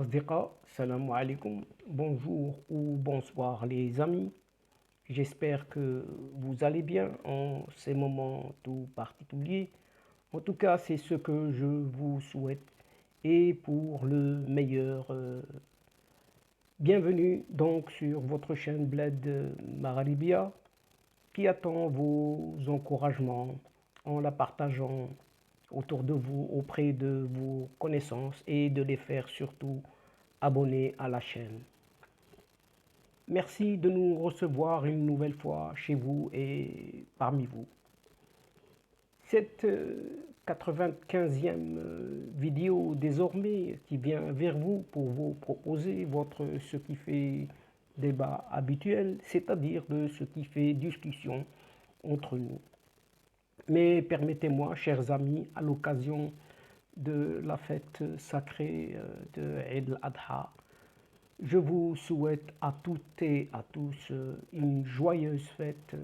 Asdiqa, salam alaikum, bonjour ou bonsoir les amis. J'espère que vous allez bien en ces moments tout particuliers. En tout cas, c'est ce que je vous souhaite et pour le meilleur. Bienvenue donc sur votre chaîne Bled Magharibia qui attend vos encouragements en la partageant autour de vous, auprès de vos connaissances et de les faire surtout abonner à la chaîne. Merci de nous recevoir une nouvelle fois chez vous et parmi vous. Cette 95e vidéo désormais qui vient vers vous pour vous proposer ce qui fait débat habituel, c'est-à-dire de ce qui fait discussion entre nous. Mais permettez-moi, chers amis, à l'occasion de la fête sacrée de Eid al-Adha, je vous souhaite à toutes et à tous une joyeuse fête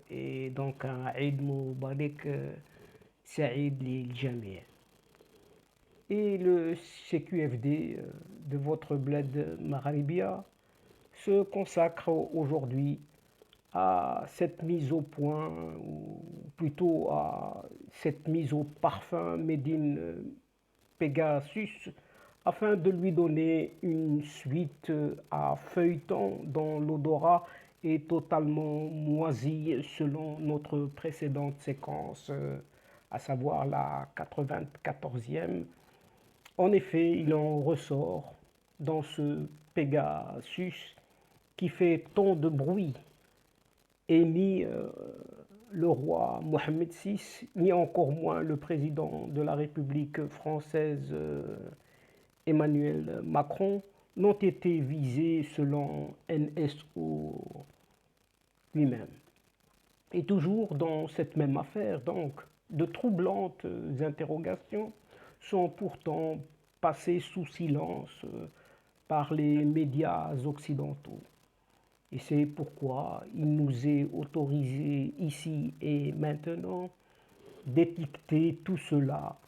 et donc un Eid Mubarak Saïd lil Jami'. Et le CQFD de votre bled Magharibia se consacre aujourd'hui à cette mise au point, ou plutôt à cette mise au parfum Médine Pegasus, afin de lui donner une suite à feuilleton dont l'odorat est totalement moisi selon notre précédente séquence, à savoir la 94e. En effet, il en ressort dans ce Pegasus qui fait tant de bruit et ni le roi Mohamed VI, ni encore moins le président de la République française Emmanuel Macron n'ont été visés selon NSO lui-même. Et toujours dans cette même affaire, donc, de troublantes interrogations sont pourtant passées sous silence par les médias occidentaux. Et c'est pourquoi il nous est autorisé ici et maintenant d'étiqueter tout cela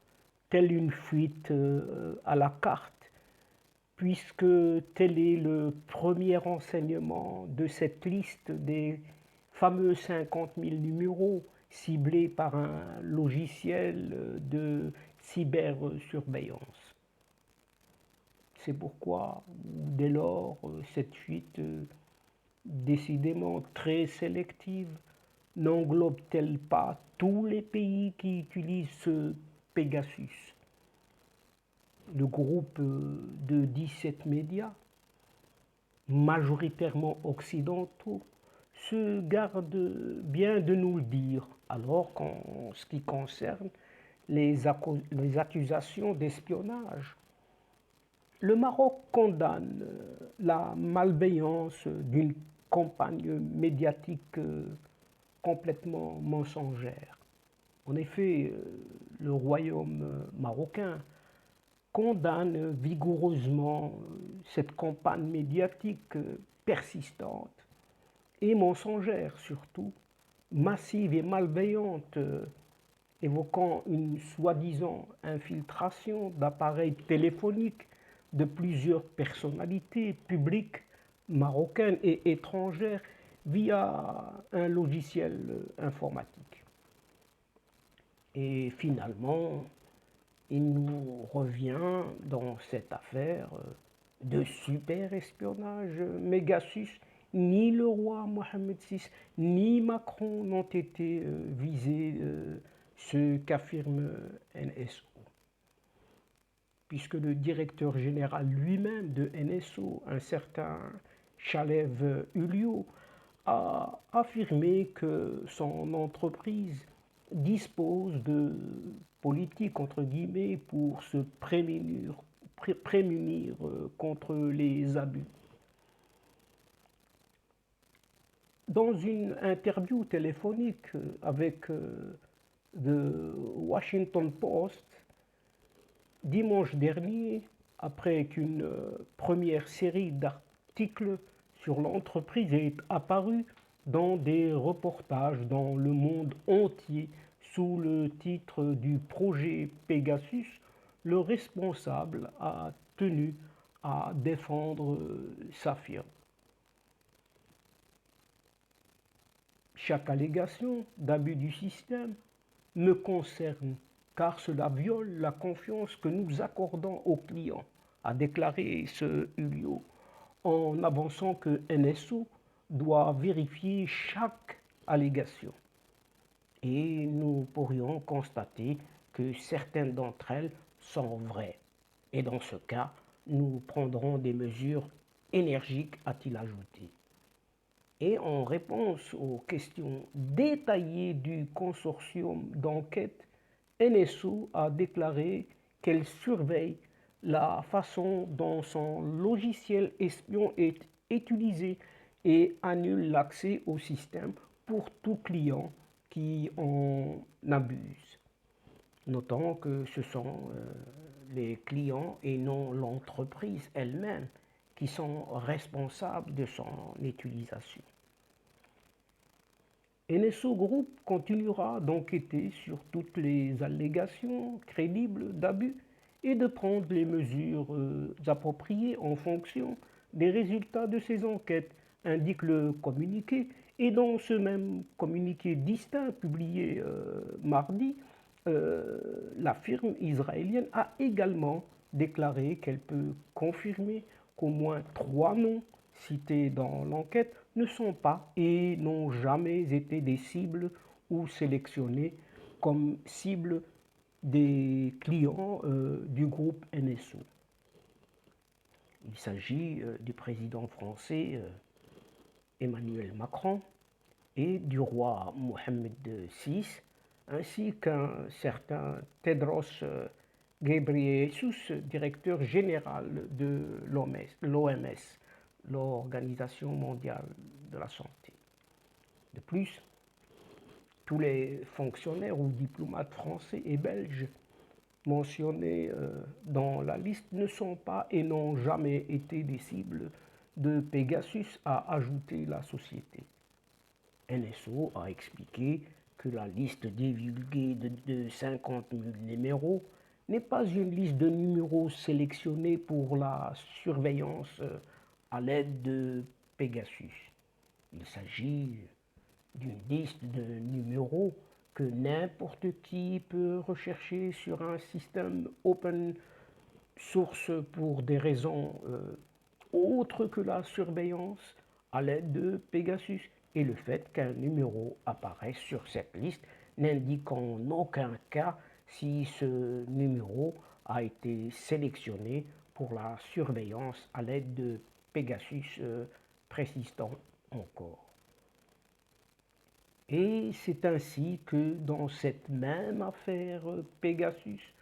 telle une fuite à la carte, puisque tel est le premier enseignement de cette liste des fameux 50 000 numéros ciblés par un logiciel de cybersurveillance. C'est pourquoi, dès lors, cette fuite décidément très sélective n'englobe-t-elle pas tous les pays qui utilisent ce Pegasus? Le groupe de 17 médias, majoritairement occidentaux, se garde bien de nous le dire, alors qu'en ce qui concerne les accusations d'espionnage, le Maroc condamne la malveillance d'une campagne médiatique complètement mensongère. En effet, le royaume marocain condamne vigoureusement cette campagne médiatique persistante et mensongère surtout, massive et malveillante, évoquant une soi-disant infiltration d'appareils téléphoniques de plusieurs personnalités publiques marocaines et étrangères via un logiciel informatique. Et finalement, il nous revient dans cette affaire de super espionnage Mégasus. Ni le roi Mohamed VI, ni Macron n'ont été visés, ce qu'affirme NSO. Puisque le directeur général lui-même de NSO, un certain Chalev Ulliot, a affirmé que son entreprise dispose de politiques entre guillemets pour se prémunir contre les abus. Dans une interview téléphonique avec The Washington Post, dimanche dernier, après qu'une première série d'articles sur l'entreprise est apparue dans des reportages dans le monde entier sous le titre du projet Pegasus, le responsable a tenu à défendre sa firme. Chaque allégation d'abus du système me concerne car cela viole la confiance que nous accordons aux clients, a déclaré ce Ulio, en avançant que NSO doit vérifier chaque allégation. Et nous pourrions constater que certaines d'entre elles sont vraies. Et dans ce cas, nous prendrons des mesures énergiques, a-t-il ajouté. Et en réponse aux questions détaillées du consortium d'enquête, NSO a déclaré qu'elle surveille la façon dont son logiciel espion est utilisé et annule l'accès au système pour tout client qui en abuse. Notons que ce sont les clients et non l'entreprise elle-même qui sont responsables de son utilisation. NSO Group continuera d'enquêter sur toutes les allégations crédibles d'abus et de prendre les mesures appropriées en fonction des résultats de ces enquêtes, indique le communiqué. Et dans ce même communiqué distinct publié mardi, la firme israélienne a également déclaré qu'elle peut confirmer qu'au moins 3 noms cités dans l'enquête ne sont pas et n'ont jamais été des cibles ou sélectionnés comme cibles des clients du groupe NSO. Il s'agit du président français Emmanuel Macron et du roi Mohamed VI, ainsi qu'un certain Tedros Ghebreyesus, directeur général de l'OMS, l'Organisation mondiale de la santé. De plus, tous les fonctionnaires ou diplomates français et belges mentionnés dans la liste ne sont pas et n'ont jamais été des cibles de Pegasus, a ajouté la société. NSO a expliqué que la liste divulguée de 50 000 numéros n'est pas une liste de numéros sélectionnés pour la surveillance à l'aide de Pegasus. Il s'agit d'une liste de numéros que n'importe qui peut rechercher sur un système open source pour des raisons autres que la surveillance à l'aide de Pegasus. Et le fait qu'un numéro apparaisse sur cette liste n'indique en aucun cas si ce numéro a été sélectionné pour la surveillance à l'aide de Pegasus, précisant encore. Et c'est ainsi que dans cette même affaire Pegasus,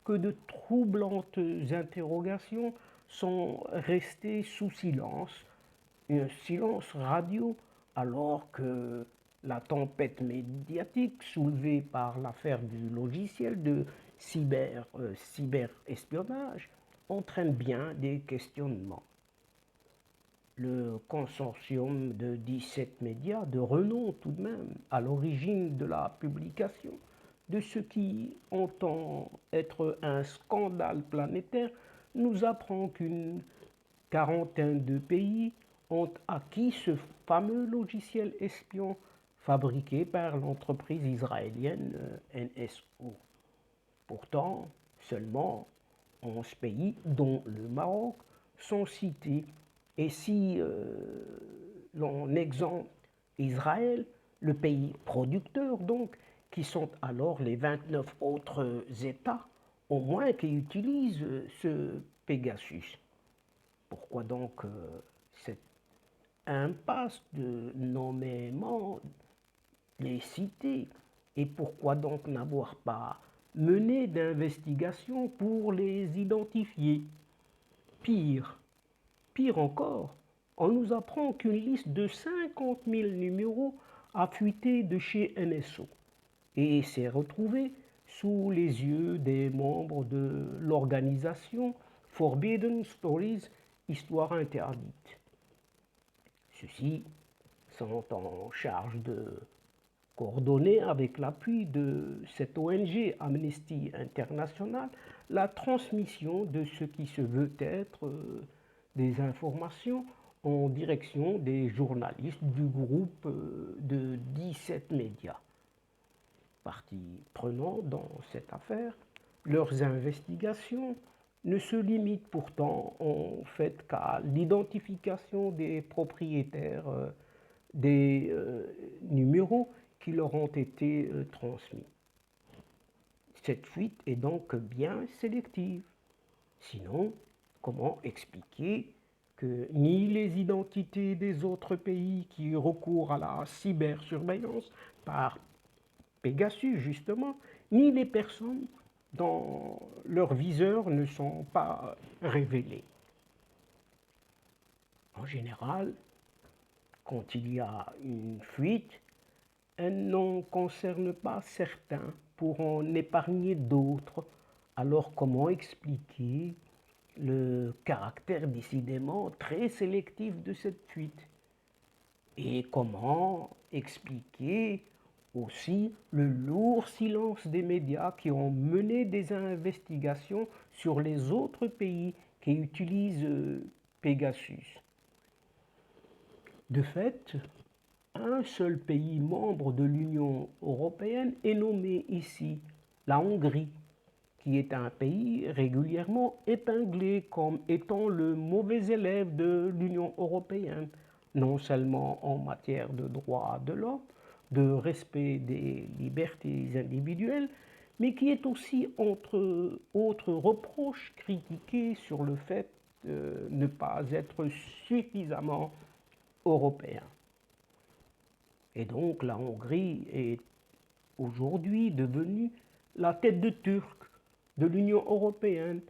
que de troublantes interrogations sont restées sous silence, un silence radio, alors que la tempête médiatique soulevée par l'affaire du logiciel de cyberespionnage entraîne bien des questionnements. Le consortium de 17 médias de renom tout de même à l'origine de la publication de ce qui entend être un scandale planétaire nous apprend qu'une quarantaine de pays ont acquis ce fameux logiciel espion fabriqué par l'entreprise israélienne NSO. Pourtant, seulement 11 pays, dont le Maroc, sont cités. Et si l'on exempte Israël, le pays producteur donc, qui sont alors les 29 autres États, au moins qui utilisent ce Pegasus. Pourquoi donc cette impasse de nommément les citer? Et pourquoi donc n'avoir pas mené d'investigation pour les identifier? Pire encore, on nous apprend qu'une liste de 50 000 numéros a fuité de chez NSO et s'est retrouvée sous les yeux des membres de l'organisation Forbidden Stories, Histoire interdite. Ceux-ci sont en charge de coordonné avec l'appui de cette ONG Amnesty International la transmission de ce qui se veut être des informations en direction des journalistes du groupe de 17 médias. Parties prenantes dans cette affaire, leurs investigations ne se limitent pourtant en fait qu'à l'identification des propriétaires des numéros qui leur ont été transmis. Cette fuite est donc bien sélective. Sinon, comment expliquer que ni les identités des autres pays qui recourent à la cybersurveillance par Pegasus justement, ni les personnes dont leurs viseurs ne sont pas révélés? En général, quand il y a une fuite, elle n'en concerne pas certains pour en épargner d'autres. Alors comment expliquer le caractère décidément très sélectif de cette fuite? Et comment expliquer aussi le lourd silence des médias qui ont mené des investigations sur les autres pays qui utilisent Pegasus? De fait, un seul pays membre de l'Union européenne est nommé ici, la Hongrie, qui est un pays régulièrement épinglé comme étant le mauvais élève de l'Union européenne, non seulement en matière de droits de l'homme, de respect des libertés individuelles, mais qui est aussi, entre autres reproches, critiqué sur le fait de ne pas être suffisamment européen. Et donc la Hongrie est aujourd'hui devenue la tête de turc de l'Union européenne,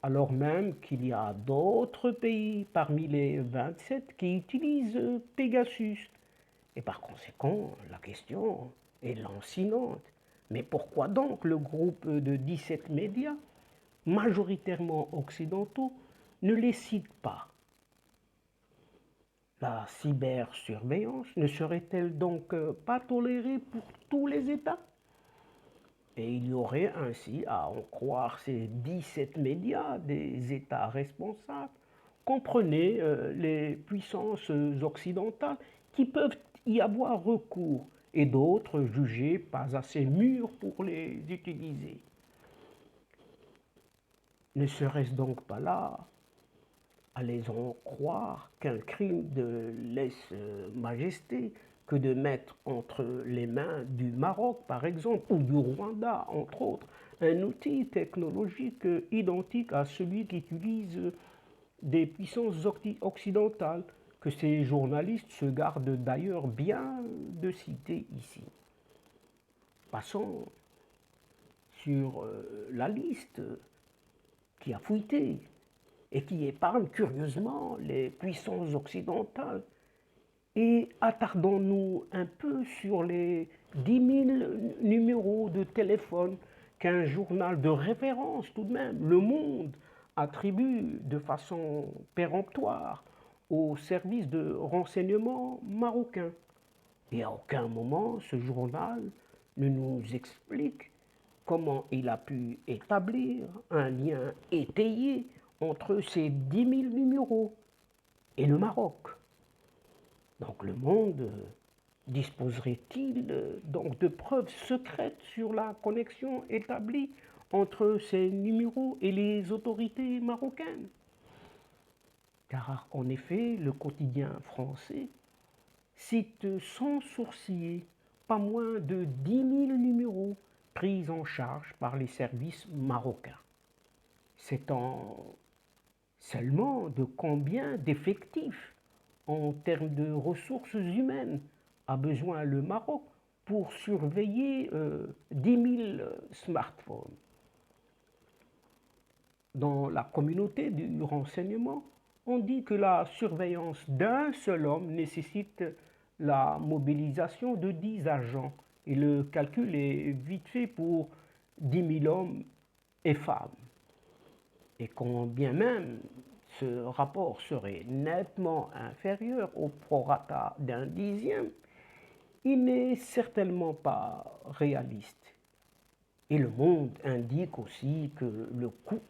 alors même qu'il y a d'autres pays parmi les 27 qui utilisent Pegasus. Et par conséquent, la question est lancinante. Mais pourquoi donc le groupe de 17 médias, majoritairement occidentaux, ne les cite pas? La cybersurveillance ne serait-elle donc pas tolérée pour tous les États? Et il y aurait ainsi, à en croire ces 17 médias, des États responsables, comprenez les puissances occidentales qui peuvent y avoir recours et d'autres jugées pas assez mûres pour les utiliser. Ne serait-ce donc pas là, à les en croire, qu'un crime de lèse-majesté que de mettre entre les mains du Maroc, par exemple, ou du Rwanda, entre autres, un outil technologique identique à celui qu'utilisent des puissances occidentales, que ces journalistes se gardent d'ailleurs bien de citer ici. Passons sur la liste qui a fuité et qui épargne curieusement les puissances occidentales. Et attardons-nous un peu sur les 10 000 numéros de téléphone qu'un journal de référence, tout de même, Le Monde, attribue de façon péremptoire au service de renseignement marocain. Et à aucun moment, ce journal ne nous explique comment il a pu établir un lien étayé entre ces 10 000 numéros et le Maroc. Donc le Monde disposerait-il donc de preuves secrètes sur la connexion établie entre ces numéros et les autorités marocaines? Car en effet, le quotidien français cite sans sourciller pas moins de 10 000 numéros pris en charge par les services marocains. C'est en seulement de combien d'effectifs en termes de ressources humaines a besoin le Maroc pour surveiller 10 000 smartphones? Dans la communauté du renseignement, on dit que la surveillance d'un seul homme nécessite la mobilisation de 10 agents et le calcul est vite fait pour 10 000 hommes et femmes. Et quand bien même ce rapport serait nettement inférieur au prorata d'un dixième, il n'est certainement pas réaliste. Et le Monde indique aussi que le coût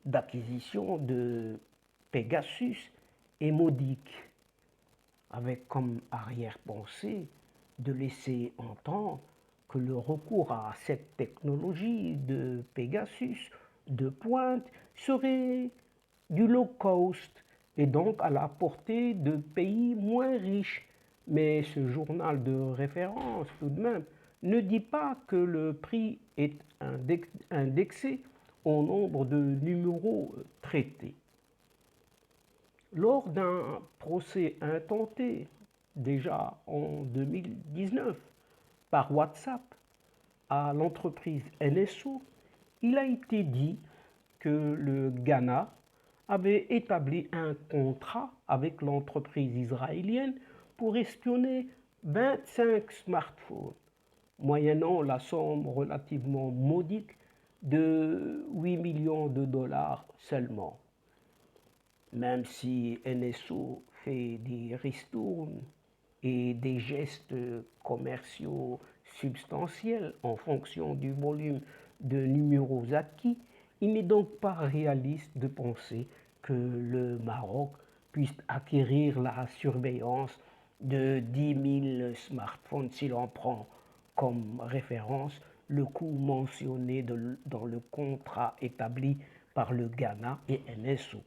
d'acquisition de Pegasus est modique, avec comme arrière-pensée de laisser entendre que le recours à cette technologie de Pegasus de pointe serait du low cost et donc à la portée de pays moins riches. Mais ce journal de référence, tout de même, ne dit pas que le prix est indexé au nombre de numéros traités. Lors d'un procès intenté, déjà en 2019, par WhatsApp à l'entreprise NSO, il a été dit que le Ghana avait établi un contrat avec l'entreprise israélienne pour espionner 25 smartphones, moyennant la somme relativement modique de 8 millions de dollars seulement. Même si NSO fait des ristournes et des gestes commerciaux substantiels en fonction du volume de numéros acquis, il n'est donc pas réaliste de penser que le Maroc puisse acquérir la surveillance de 10 000 smartphones si l'on prend comme référence le coût mentionné dans le contrat établi par le Ghana et NSO,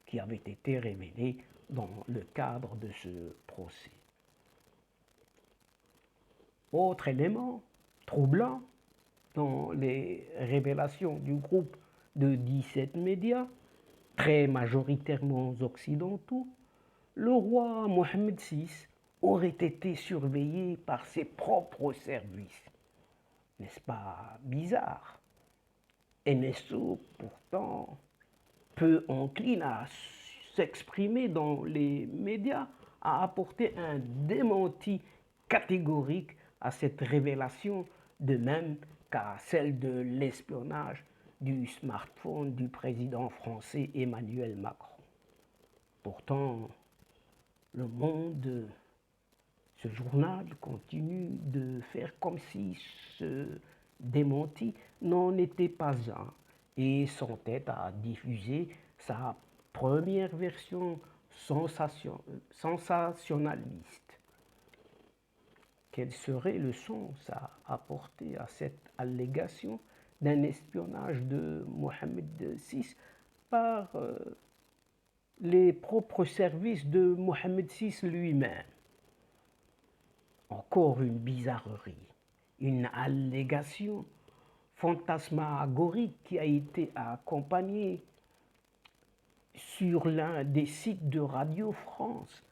qui avait été révélé dans le cadre de ce procès. Autre élément troublant dans les révélations du groupe de 17 médias, très majoritairement occidentaux, le roi Mohamed VI aurait été surveillé par ses propres services. N'est-ce pas bizarre? NSO, pourtant, peu encline à s'exprimer dans les médias, a apporté un démenti catégorique à cette révélation, de même qu'à celle de l'espionnage du smartphone du président français Emmanuel Macron. Pourtant, le Monde, ce journal, continue de faire comme si ce démenti n'en était pas un et s'entête à diffuser sa première version sensationnaliste. Quel serait le sens à apporter à cette allégation d'un espionnage de Mohamed VI par les propres services de Mohamed VI lui-même? Encore une bizarrerie, une allégation fantasmagorique qui a été accompagnée sur l'un des sites de Radio France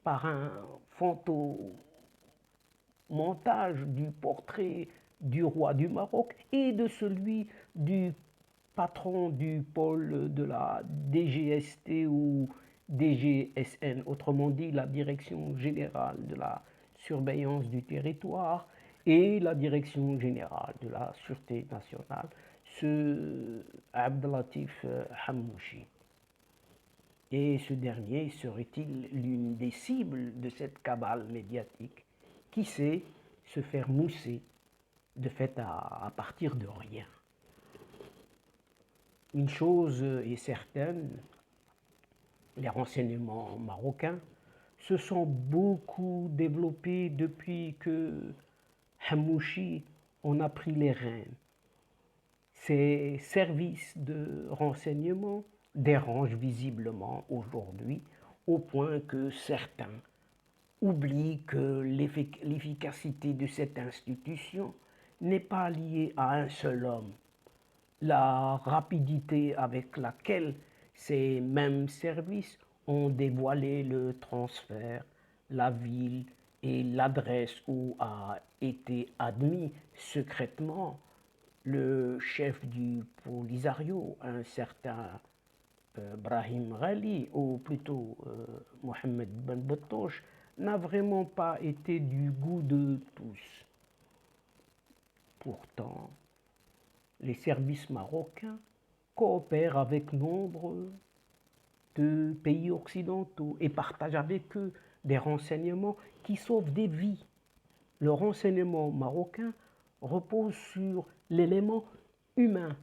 par un photomontage du portrait du roi du Maroc et de celui du patron du pôle de la DGST ou DGSN, autrement dit la Direction générale de la surveillance du territoire et la Direction générale de la sûreté nationale, ce Abdelatif Hamouchi. Et ce dernier serait-il l'une des cibles de cette cabale médiatique qui sait se faire mousser de fait à partir de rien? Une chose est certaine, les renseignements marocains se sont beaucoup développés depuis que Hamouchi en a pris les rênes. Ces services de renseignement dérangent visiblement aujourd'hui au point que certains oublient que l'efficacité de cette institution n'est pas liée à un seul homme. La rapidité avec laquelle ces mêmes services ont dévoilé le transfert, la ville et l'adresse où a été admis secrètement le chef du Polisario, un certain Brahim Ghali, ou plutôt Mohamed Ben Batoche, n'a vraiment pas été du goût de tous. Pourtant, les services marocains coopèrent avec nombre de pays occidentaux et partagent avec eux des renseignements qui sauvent des vies. Le renseignement marocain repose sur l'élément humain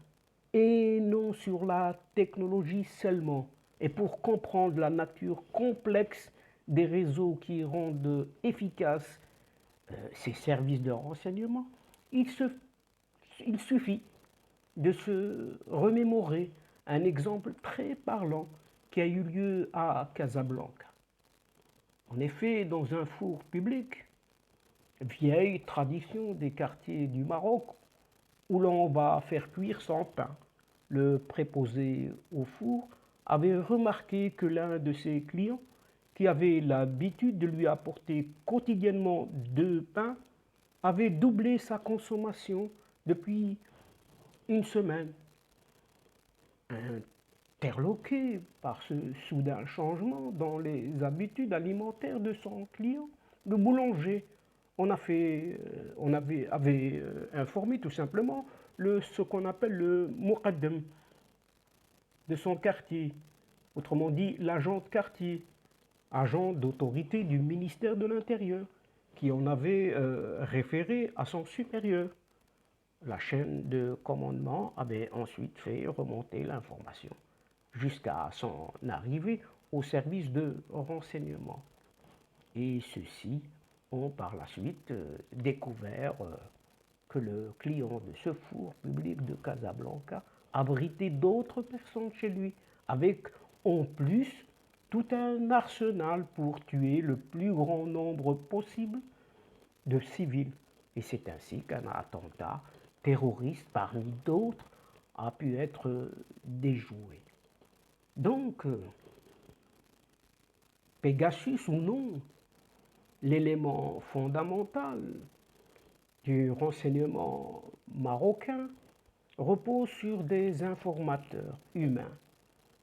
et non sur la technologie seulement. Et pour comprendre la nature complexe des réseaux qui rendent efficaces ces services de renseignement, il, se, il suffit de se remémorer un exemple très parlant qui a eu lieu à Casablanca. En effet, dans un four public, vieille tradition des quartiers du Maroc, où l'on va faire cuire son pain, le préposé au four avait remarqué que l'un de ses clients, qui avait l'habitude de lui apporter quotidiennement 2 pains, avait doublé sa consommation depuis une semaine. Interloqué par ce soudain changement dans les habitudes alimentaires de son client, le boulanger avait informé tout simplement ce qu'on appelle le muqaddam de son quartier, autrement dit l'agent de quartier, agent d'autorité du ministère de l'Intérieur, qui en avait référé à son supérieur. La chaîne de commandement avait ensuite fait remonter l'information jusqu'à son arrivée au service de renseignement. Et ceux-ci ont par la suite découvert que le client de ce four public de Casablanca abritait d'autres personnes chez lui, avec en plus tout un arsenal pour tuer le plus grand nombre possible de civils. Et c'est ainsi qu'un attentat terroriste parmi d'autres a pu être déjoué. Donc, Pegasus ou non, l'élément fondamental du renseignement marocain repose sur des informateurs humains,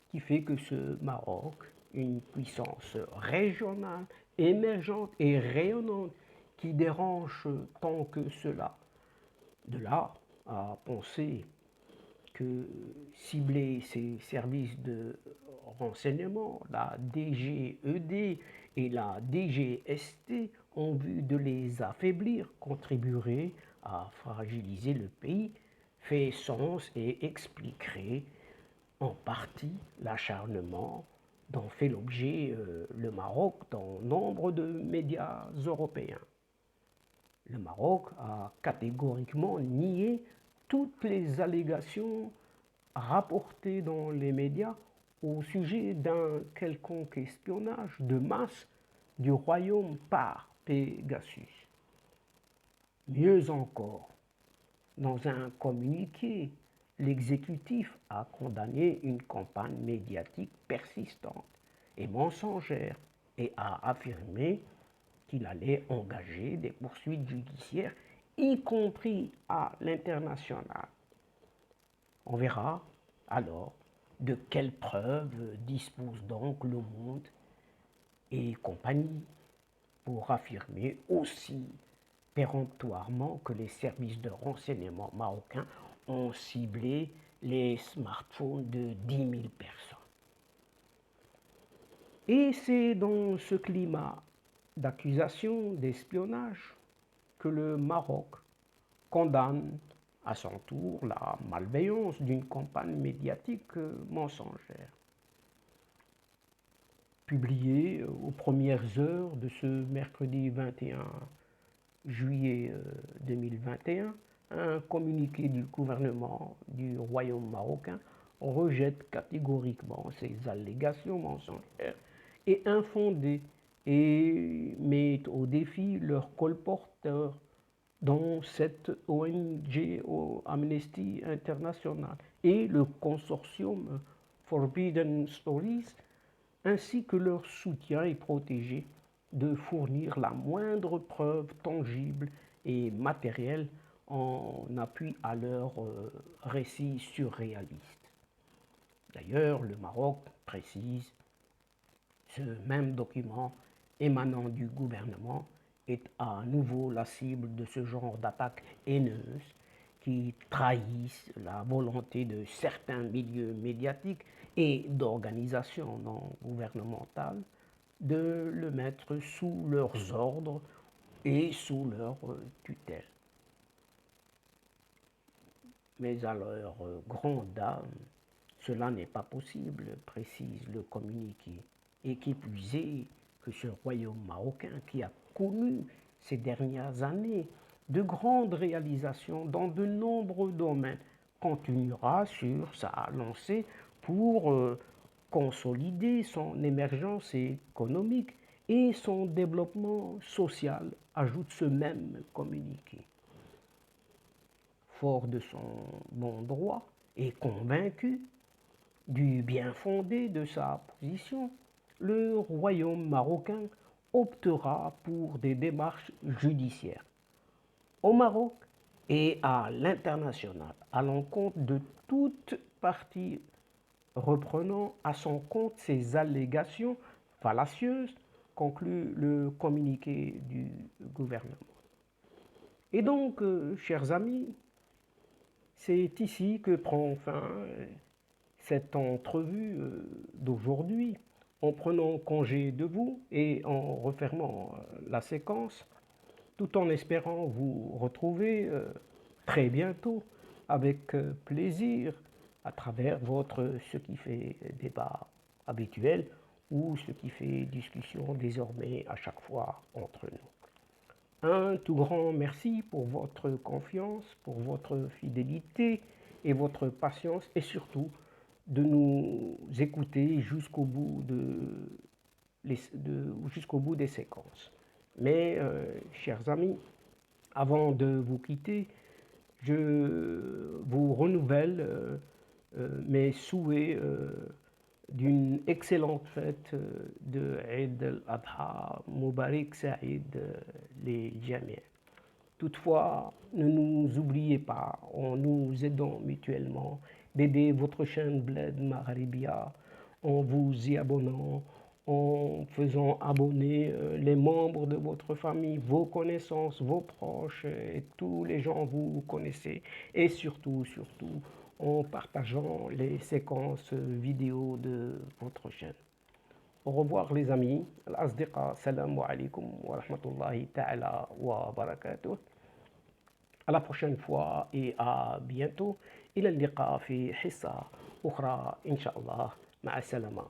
qui fait que ce Maroc, une puissance régionale, émergente et rayonnante, qui dérange tant que cela. De là à penser que cibler ces services de renseignement, la DGED et la DGST, en vue de les affaiblir, contribuerait à fragiliser le pays, fait sens et expliquerait en partie l'acharnement dont fait l'objet le Maroc dans nombre de médias européens. Le Maroc a catégoriquement nié toutes les allégations rapportées dans les médias au sujet d'un quelconque espionnage de masse du royaume par Pegasus. Mieux encore, dans un communiqué, l'exécutif a condamné une campagne médiatique persistante et mensongère et a affirmé qu'il allait engager des poursuites judiciaires, y compris à l'international. On verra alors de quelles preuves dispose donc le Monde et compagnie pour affirmer aussi péremptoirement que les services de renseignement marocains ont ciblé les smartphones de 10 000 personnes. Et c'est dans ce climat d'accusation d'espionnage que le Maroc condamne à son tour la malveillance d'une campagne médiatique mensongère. Publié aux premières heures de ce mercredi 21 juillet 2021, un communiqué du gouvernement du Royaume marocain rejette catégoriquement ces allégations mensongères et infondées et met au défi leurs colporteurs, dont cette ONG Amnesty International et le consortium Forbidden Stories, ainsi que leur soutien est protégé de fournir la moindre preuve tangible et matérielle en appui à leurs récits surréalistes. D'ailleurs, le Maroc précise, ce même document émanant du gouvernement est à nouveau la cible de ce genre d'attaques haineuses qui trahissent la volonté de certains milieux médiatiques et d'organisations non gouvernementales de le mettre sous leurs ordres et sous leur tutelle. Mais à leur grande dame, cela n'est pas possible, précise le communiqué, et qui plus est que ce royaume marocain qui a connu ces dernières années de grandes réalisations dans de nombreux domaines continuera sur sa lancée pour consolider son émergence économique et son développement social, ajoute ce même communiqué. Fort de son bon droit et convaincu du bien fondé de sa position, le royaume marocain optera pour des démarches judiciaires au Maroc et à l'international à l'encontre de toute partie reprenant à son compte ces allégations fallacieuses, conclut le communiqué du gouvernement. Et donc, chers amis, c'est ici que prend fin cette entrevue d'aujourd'hui. En prenant congé de vous et en refermant la séquence, tout en espérant vous retrouver très bientôt avec plaisir à travers votre ce qui fait débat habituel ou ce qui fait discussion désormais à chaque fois entre nous. Un tout grand merci pour votre confiance, pour votre fidélité et votre patience et surtout de nous écouter jusqu'au bout jusqu'au bout des séquences. Mais, chers amis, avant de vous quitter, je vous renouvelle mes souhaits d'une excellente fête de Eid al-Adha, Mubarak Saïd les Jamiens. Toutefois, ne nous oubliez pas, en nous aidant mutuellement, d'aider votre chaîne Bled Magharibia en vous y abonnant, en faisant abonner les membres de votre famille, vos connaissances, vos proches et tous les gens que vous connaissez. Et surtout, en partageant les séquences vidéo de votre chaîne. Au revoir les amis. Al-Asdiqa, salam alaikum wa rahmatullahi ta'ala wa barakatuh. À la prochaine fois et à bientôt. إلى اللقاء في حصة أخرى إن شاء الله. مع السلامة.